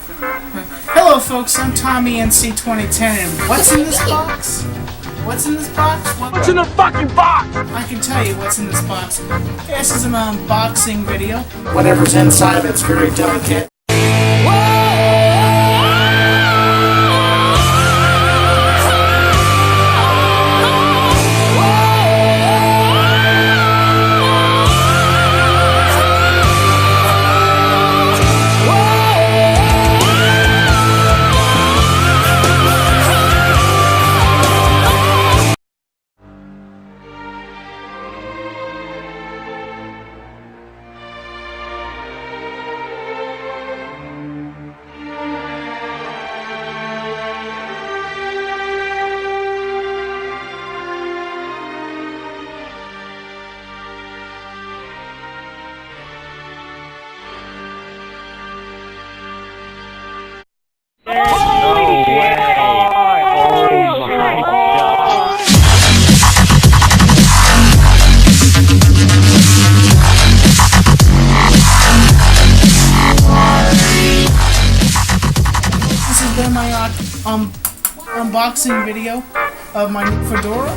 Hello folks, I'm Tommy NC2010 and what's in this box? What's in this box? What's in the fucking box? I can tell you what's in this box. This is an unboxing video. Whatever's inside of it's very delicate. My unboxing video of my Fedora.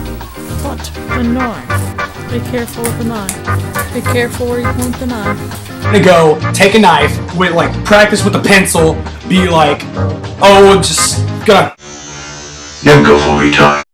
What? The knife. Be careful with the knife. Be careful where you point the knife. I'm gonna go take a knife with practice with a pencil. Be like, oh, just gonna. Then go for retard.